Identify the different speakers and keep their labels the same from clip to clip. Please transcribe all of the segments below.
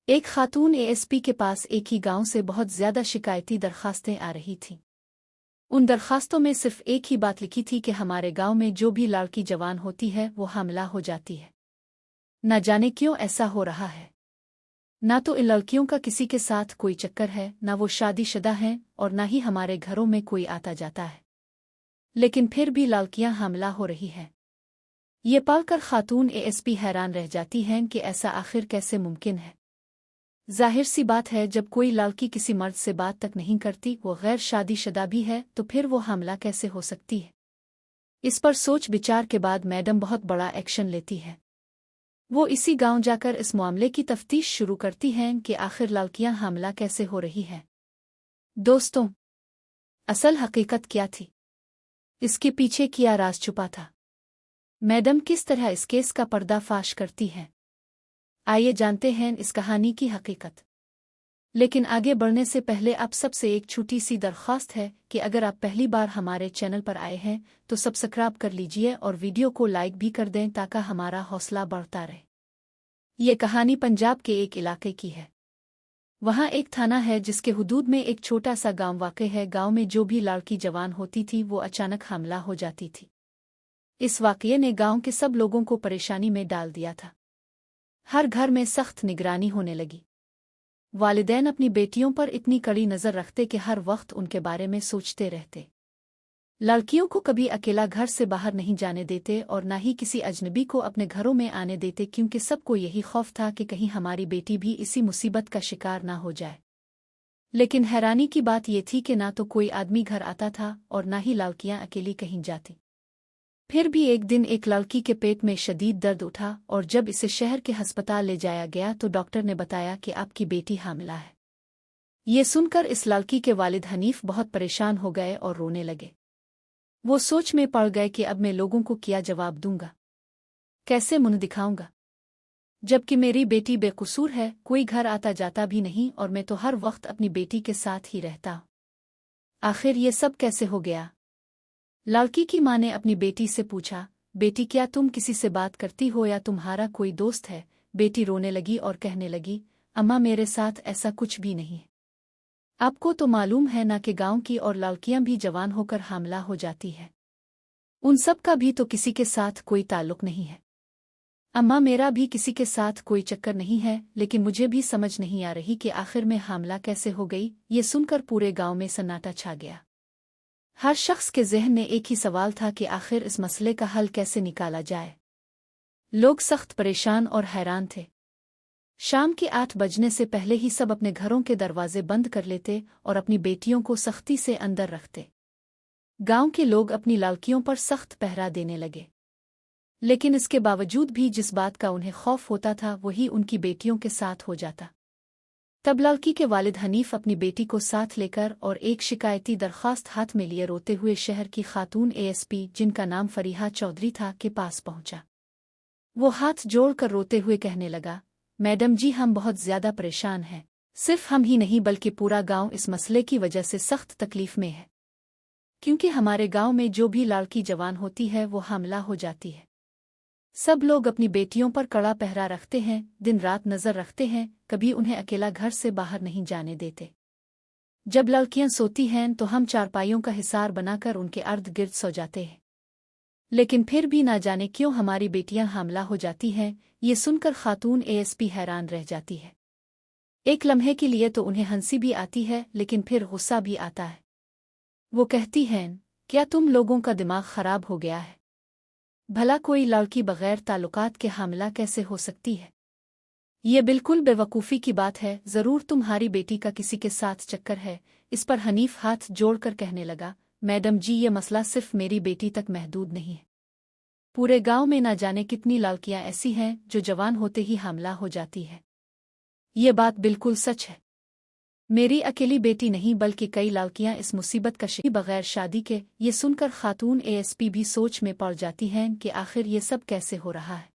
Speaker 1: एक खातून एएसपी के पास एक ही गांव से बहुत ज्यादा शिकायती दरखास्तें आ रही थीं। उन दरखास्तों में सिर्फ एक ही बात लिखी थी कि हमारे गांव में जो भी लड़की जवान होती है वो हमला हो जाती है। न जाने क्यों ऐसा हो रहा है। ना तो इन लड़कियों का किसी के साथ कोई चक्कर है, ना वो शादीशुदा हैं और ना ही हमारे घरों में कोई आता जाता है, लेकिन फिर भी लड़कियां हमला हो रही हैं। ये पालकर खातून एएसपी हैरान रह जाती हैं कि ऐसा आखिर कैसे मुमकिन है। जाहिर सी बात है, जब कोई लड़की किसी मर्द से बात तक नहीं करती, वो गैर शादीशुदा भी है, तो फिर वो हमला कैसे हो सकती है। इस पर सोच विचार के बाद मैडम बहुत बड़ा एक्शन लेती है। वो इसी गांव जाकर इस मामले की तफ्तीश शुरू करती हैं कि आखिर लड़कियां हमला कैसे हो रही हैं। दोस्तों, असल हकीकत क्या थी? इसके पीछे क्या राज छुपा था? मैडम किस तरह इस केस का पर्दाफाश करती हैं? आइए जानते हैं इस कहानी की हकीकत। लेकिन आगे बढ़ने से पहले आप सबसे एक छोटी सी दरख्वास्त है कि अगर आप पहली बार हमारे चैनल पर आए हैं तो सब्सक्राइब कर लीजिए और वीडियो को लाइक भी कर दें ताकि हमारा हौसला बढ़ता रहे। ये कहानी पंजाब के एक इलाके की है। वहाँ एक थाना है जिसके हुदूद में एक छोटा सा गांव वाक़ है। गांव में जो भी लड़की जवान होती थी वो अचानक हमला हो जाती थी। इस वाक़ये ने गांव के सब लोगों को परेशानी में डाल दिया था। हर घर में सख्त निगरानी होने लगी। वालिदैन अपनी बेटियों पर इतनी कड़ी नज़र रखते कि हर वक्त उनके बारे में सोचते रहते। लड़कियों को कभी अकेला घर से बाहर नहीं जाने देते और न ही किसी अजनबी को अपने घरों में आने देते, क्योंकि सबको यही खौफ था कि कहीं हमारी बेटी भी इसी मुसीबत का शिकार ना हो जाए। लेकिन हैरानी की बात यह थी कि ना तो कोई आदमी घर आता था और ना ही लड़कियां अकेली कहीं जाती। फिर भी एक दिन एक लड़की के पेट में शदीद दर्द उठा और जब इसे शहर के अस्पताल ले जाया गया तो डॉक्टर ने बताया कि आपकी बेटी हामिला है। ये सुनकर इस लड़की के वालिद हनीफ बहुत परेशान हो गए और रोने लगे। वो सोच में पड़ गए कि अब मैं लोगों को क्या जवाब दूंगा, कैसे मुंह दिखाऊंगा, जबकि मेरी बेटी बेकसूर है, कोई घर आता जाता भी नहीं और मैं तो हर वक्त अपनी बेटी के साथ ही रहता हूं। आखिर ये सब कैसे हो गया? लड़की की माँ ने अपनी बेटी से पूछा, बेटी क्या तुम किसी से बात करती हो या तुम्हारा कोई दोस्त है? बेटी रोने लगी और कहने लगी, अम्मा मेरे साथ ऐसा कुछ भी नहीं है। आपको तो मालूम है ना कि गांव की और लड़कियां भी जवान होकर हमला हो जाती है। उन सब का भी तो किसी के साथ कोई ताल्लुक नहीं है। अम्मा मेरा भी किसी के साथ कोई चक्कर नहीं है, लेकिन मुझे भी समझ नहीं आ रही कि आखिर में हमला कैसे हो गई। ये सुनकर पूरे गांव में सन्नाटा छा गया। हर शख्स के ज़हन में एक ही सवाल था कि आखिर इस मसले का हल कैसे निकाला जाए। लोग सख्त परेशान और हैरान थे। शाम के 8 बजने से पहले ही सब अपने घरों के दरवाजे बंद कर लेते और अपनी बेटियों को सख्ती से अंदर रखते। गांव के लोग अपनी लड़कियों पर सख्त पहरा देने लगे, लेकिन इसके बावजूद भी जिस बात का उन्हें खौफ होता था वही उनकी बेटियों के साथ हो जाता। तब लड़की के वालिद हनीफ अपनी बेटी को साथ लेकर और एक शिकायती दरख्वास्त हाथ में लिए रोते हुए शहर की खातून एएसपी, जिनका नाम फरीहा चौधरी था, के पास पहुंचा। वो हाथ जोड़कर रोते हुए कहने लगा, मैडम जी, हम बहुत ज्यादा परेशान हैं। सिर्फ हम ही नहीं बल्कि पूरा गांव इस मसले की वजह से सख्त तकलीफ में है, क्योंकि हमारे गांव में जो भी लड़की जवान होती है वो हमला हो जाती है। सब लोग अपनी बेटियों पर कड़ा पहरा रखते हैं, दिन रात नजर रखते हैं, कभी उन्हें अकेला घर से बाहर नहीं जाने देते। जब लड़कियां सोती हैं तो हम चारपाइयों का हिसार बनाकर उनके अर्ध गिर्द सो जाते हैं, लेकिन फिर भी ना जाने क्यों हमारी बेटियां हमला हो जाती हैं। ये सुनकर खातून एएसपी हैरान रह जाती है। एक लम्हे के लिए तो उन्हें हंसी भी आती है, लेकिन फिर गुस्सा भी आता है। वो कहती हैं, क्या तुम लोगों का दिमाग खराब हो गया है? भला कोई लड़की बगैर ताल्लुकात के हमला कैसे हो सकती है? ये बिल्कुल बेवकूफ़ी की बात है। ज़रूर तुम्हारी बेटी का किसी के साथ चक्कर है। इस पर हनीफ हाथ जोड़कर कहने लगा, मैडम जी, ये मसला सिर्फ मेरी बेटी तक महदूद नहीं है। पूरे गांव में ना जाने कितनी लड़कियां ऐसी हैं जो जवान होते ही हमला हो जाती है। ये बात बिल्कुल सच है। मेरी अकेली बेटी नहीं बल्कि कई लड़कियां इस मुसीबत का शिकार बगैर शादी के। ये सुनकर खातून एएसपी भी सोच में पड़ जाती हैं कि आखिर ये सब कैसे हो रहा है।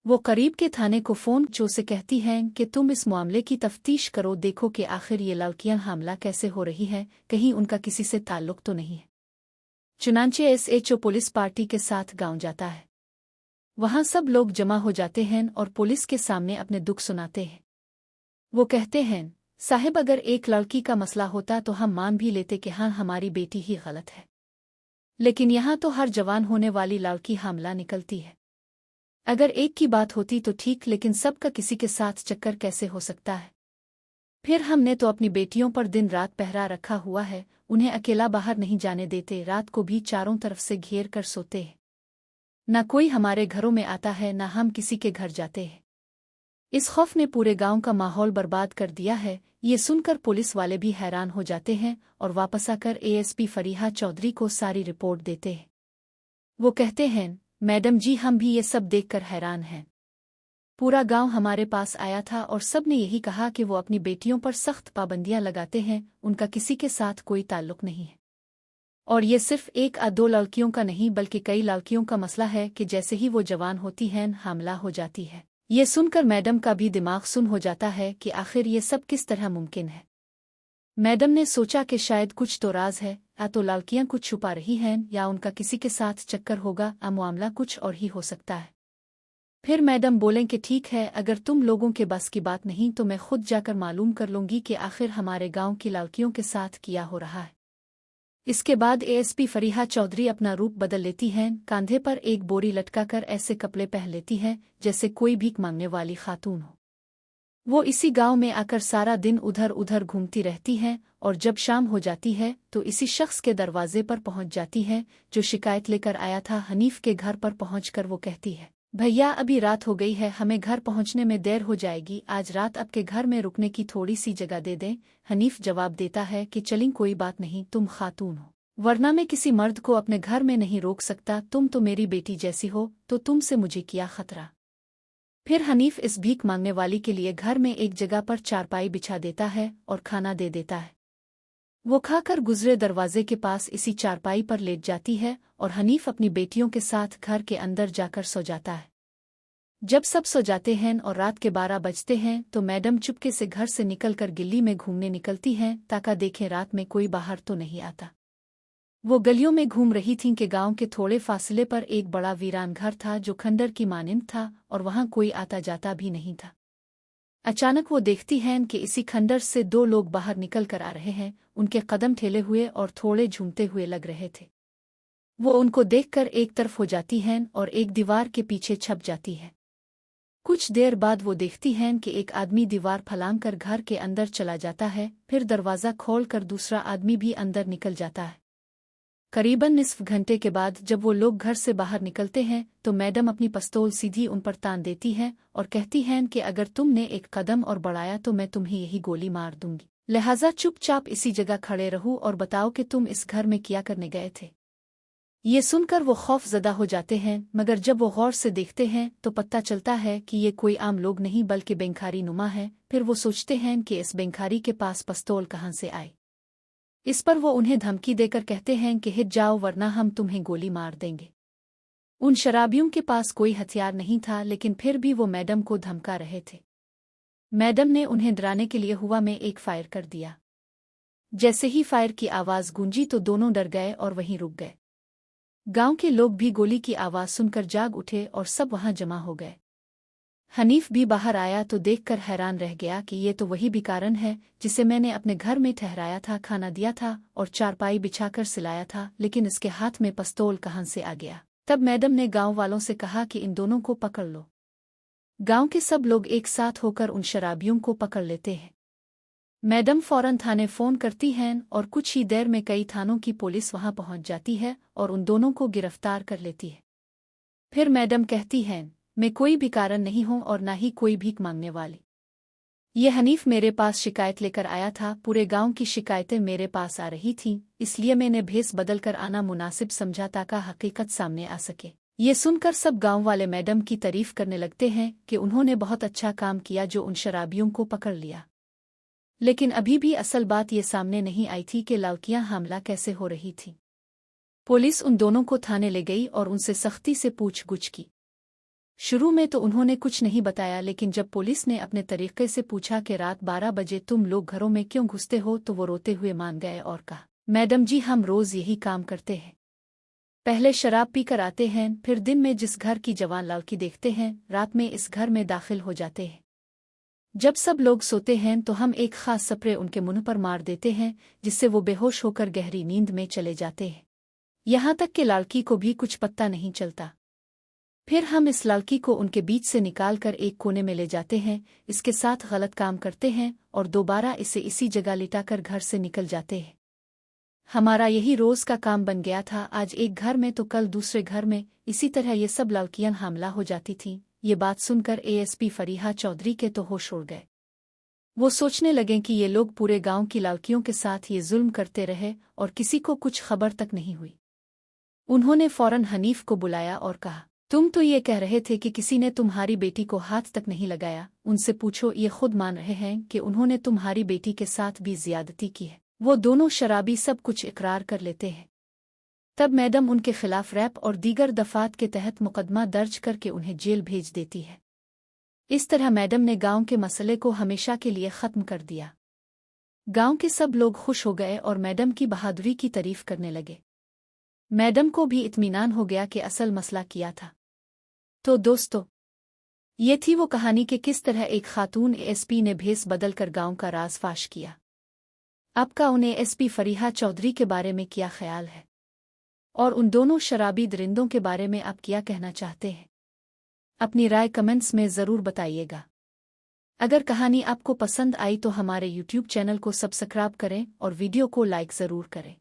Speaker 1: वो करीब के थाने को फ़ोन जो से कहती हैं कि तुम इस मामले की तफ्तीश करो, देखो कि आखिर ये लड़कियां हमला कैसे हो रही हैं, कहीं उनका किसी से ताल्लुक तो नहीं है। चुनांचे एसएचओ पुलिस पार्टी के साथ गांव जाता है। वहां सब लोग जमा हो जाते हैं और पुलिस के सामने अपने दुख सुनाते हैं। वो कहते हैं, साहिब अगर एक लड़की का मसला होता तो हम मान भी लेते कि हाँ हमारी बेटी ही गलत है, लेकिन यहाँ तो हर जवान होने वाली लड़की हामला निकलती है। अगर एक की बात होती तो ठीक, लेकिन सबका किसी के साथ चक्कर कैसे हो सकता है? फिर हमने तो अपनी बेटियों पर दिन रात पहरा रखा हुआ है, उन्हें अकेला बाहर नहीं जाने देते, रात को भी चारों तरफ से घेर कर सोते हैं। न कोई हमारे घरों में आता है, न हम किसी के घर जाते हैं। इस खौफ ने पूरे गांव का माहौल बर्बाद कर दिया है। ये सुनकर पुलिस वाले भी हैरान हो जाते हैं और वापस आकर एएसपी फरीहा चौधरी को सारी रिपोर्ट देते हैं। वो कहते हैं, मैडम जी हम भी ये सब देखकर हैरान हैं। पूरा गांव हमारे पास आया था और सब ने यही कहा कि वो अपनी बेटियों पर सख्त पाबंदियां लगाते हैं, उनका किसी के साथ कोई ताल्लुक नहीं है। और ये सिर्फ एक या दो लड़कियों का नहीं बल्कि कई लड़कियों का मसला है कि जैसे ही वो जवान होती हैं हामला हो जाती है। ये सुनकर मैडम का भी दिमाग सुन हो जाता है कि आखिर ये सब किस तरह मुमकिन है। मैडम ने सोचा कि शायद कुछ तो राज है, या तो लड़कियां कुछ छुपा रही हैं या उनका किसी के साथ चक्कर होगा, या मामला कुछ और ही हो सकता है। फिर मैडम बोलें कि ठीक है, अगर तुम लोगों के बस की बात नहीं तो मैं खुद जाकर मालूम कर लूंगी कि आखिर हमारे गांव की लड़कियों के साथ क्या हो रहा है। इसके बाद एएसपी फरीहा चौधरी अपना रूप बदल लेती हैं, कांधे पर एक बोरी लटकाकर ऐसे कपड़े पहन लेती हैं जैसे कोई भीख मांगने वाली खातून हो। वो इसी गांव में आकर सारा दिन उधर उधर घूमती रहती हैं और जब शाम हो जाती है तो इसी शख्स के दरवाजे पर पहुंच जाती है जो शिकायत लेकर आया था। हनीफ के घर पर पहुंचकर वो कहती है, भैया अभी रात हो गई है, हमें घर पहुंचने में देर हो जाएगी, आज रात आपके घर में रुकने की थोड़ी सी जगह दे दें। हनीफ जवाब देता है कि चलिए कोई बात नहीं, तुम खातून हो, वरना मैं किसी मर्द को अपने घर में नहीं रोक सकता, तुम तो मेरी बेटी जैसी हो, तो तुमसे मुझे क्या खतरा। फिर हनीफ इस भीख मांगने वाली के लिए घर में एक जगह पर चारपाई बिछा देता है और खाना दे देता है। वो खाकर गुजरे दरवाजे के पास इसी चारपाई पर लेट जाती है और हनीफ अपनी बेटियों के साथ घर के अंदर जाकर सो जाता है। जब सब सो जाते हैं और रात के 12 बजते हैं तो मैडम चुपके से घर से निकलकर गली में घूमने निकलती हैं ताकि देखें रात में कोई बाहर तो नहीं आता। वो गलियों में घूम रही थीं कि गांव के थोड़े फासले पर एक बड़ा वीरान घर था जो खंडर की मानिंद था और वहां कोई आता जाता भी नहीं था। अचानक वो देखती हैं कि इसी खंडर से 2 लोग बाहर निकल कर आ रहे हैं, उनके कदम ठेले हुए और थोड़े झूमते हुए लग रहे थे। वो उनको देखकर एक तरफ हो जाती हैं और एक दीवार के पीछे छप जाती है। कुछ देर बाद वो देखती हैं कि एक आदमी दीवार फलांग कर घर के अंदर चला जाता है, फिर दरवाज़ा खोलकर दूसरा आदमी भी अंदर निकल जाता है। करीबन निस्फ घंटे के बाद जब वो लोग घर से बाहर निकलते हैं तो मैडम अपनी पिस्तौल सीधी उन पर तान देती है और कहती हैं कि अगर तुमने एक कदम और बढ़ाया तो मैं तुम्हें यही गोली मार दूंगी, लिहाजा चुपचाप इसी जगह खड़े रहो और बताओ कि तुम इस घर में क्या करने गए थे। ये सुनकर वो खौफजदा हो जाते हैं, मगर जब वो गौर से देखते हैं तो पता चलता है कि ये कोई आम लोग नहीं बल्कि बेंखारी नुमा है। फिर वो सोचते हैं कि इस बेंखारी के पास पिस्तौल कहाँ से आई। इस पर वो उन्हें धमकी देकर कहते हैं कि हिट जाओ वरना हम तुम्हें गोली मार देंगे। उन शराबियों के पास कोई हथियार नहीं था, लेकिन फिर भी वो मैडम को धमका रहे थे। मैडम ने उन्हें डराने के लिए हुआ में एक फायर कर दिया। जैसे ही फायर की आवाज़ गूंजी तो दोनों डर गए और वहीं रुक गए। गांव के लोग भी गोली की आवाज़ सुनकर जाग उठे और सब वहां जमा हो गए। हनीफ भी बाहर आया तो देखकर हैरान रह गया कि ये तो वही भिखारन है जिसे मैंने अपने घर में ठहराया था, खाना दिया था और चारपाई बिछाकर सिलाया था, लेकिन इसके हाथ में पिस्तौल कहाँ से आ गया। तब मैडम ने गांव वालों से कहा कि इन दोनों को पकड़ लो। गांव के सब लोग एक साथ होकर उन शराबियों को पकड़ लेते हैं। मैडम फौरन थाने फ़ोन करती हैं और कुछ ही देर में कई थानों की पुलिस वहां पहुंच जाती है और उन दोनों को गिरफ्तार कर लेती है। फिर मैडम कहती हैं, मैं कोई भिखारन नहीं हूं और ना ही कोई भीख मांगने वाली। ये हनीफ मेरे पास शिकायत लेकर आया था, पूरे गांव की शिकायतें मेरे पास आ रही थीं, इसलिए मैंने भेस बदल कर आना मुनासिब समझा ताकि हकीकत सामने आ सके। ये सुनकर सब गांव वाले मैडम की तारीफ करने लगते हैं कि उन्होंने बहुत अच्छा काम किया जो उन शराबियों को पकड़ लिया। लेकिन अभी भी असल बात ये सामने नहीं आई थी कि लड़कियां हमला कैसे हो रही थीं। पुलिस उन दोनों को थाने ले गई और उनसे सख्ती से पूछगुछ की। शुरू में तो उन्होंने कुछ नहीं बताया, लेकिन जब पुलिस ने अपने तरीके से पूछा कि रात 12 बजे तुम लोग घरों में क्यों घुसते हो तो वो रोते हुए मान गए और कहा, मैडम जी हम रोज़ यही काम करते हैं। पहले शराब पी कर आते हैं, फिर दिन में जिस घर की जवान लड़की देखते हैं रात में इस घर में दाखिल हो जाते हैं। जब सब लोग सोते हैं तो हम एक खास स्प्रे उनके मुंह पर मार देते हैं, जिससे वो बेहोश होकर गहरी नींद में चले जाते हैं। यहाँ तक कि लड़की को भी कुछ पता नहीं चलता। फिर हम इस लड़की को उनके बीच से निकालकर एक कोने में ले जाते हैं, इसके साथ गलत काम करते हैं और दोबारा इसे इसी जगह लिटाकर घर से निकल जाते हैं। हमारा यही रोज का काम बन गया था, आज एक घर में तो कल दूसरे घर में, इसी तरह ये सब लड़कियां हमला हो जाती थीं। ये बात सुनकर एएसपी फरीहा चौधरी के तो होश उड़ गए। वो सोचने लगे कि ये लोग पूरे गांव की लड़कियों के साथ ये जुल्म करते रहे और किसी को कुछ खबर तक नहीं हुई। उन्होंने फौरन हनीफ को बुलाया और कहा, तुम तो ये कह रहे थे कि किसी ने तुम्हारी बेटी को हाथ तक नहीं लगाया, उनसे पूछो। ये खुद मान रहे हैं कि उन्होंने तुम्हारी बेटी के साथ भी ज्यादती की है। वो दोनों शराबी सब कुछ इकरार कर लेते हैं। तब मैडम उनके खिलाफ रैप और दीगर दफात के तहत मुकदमा दर्ज करके उन्हें जेल भेज देती है। इस तरह मैडम ने गांव के मसले को हमेशा के लिए खत्म कर दिया। गांव के सब लोग खुश हो गए और मैडम की बहादुरी की तारीफ करने लगे। मैडम को भी इत्मीनान हो गया कि असल मसला किया था। तो दोस्तों, ये थी वो कहानी कि किस तरह एक खातून एएसपी ने भेस बदलकर गांव का राज फाश किया। आपका उन्हें एएसपी फरीहा चौधरी के बारे में क्या ख्याल है, और उन दोनों शराबी दरिंदों के बारे में आप क्या कहना चाहते हैं? अपनी राय कमेंट्स में ज़रूर बताइएगा। अगर कहानी आपको पसंद आई तो हमारे YouTube चैनल को सब्सक्राइब करें और वीडियो को लाइक ज़रूर करें।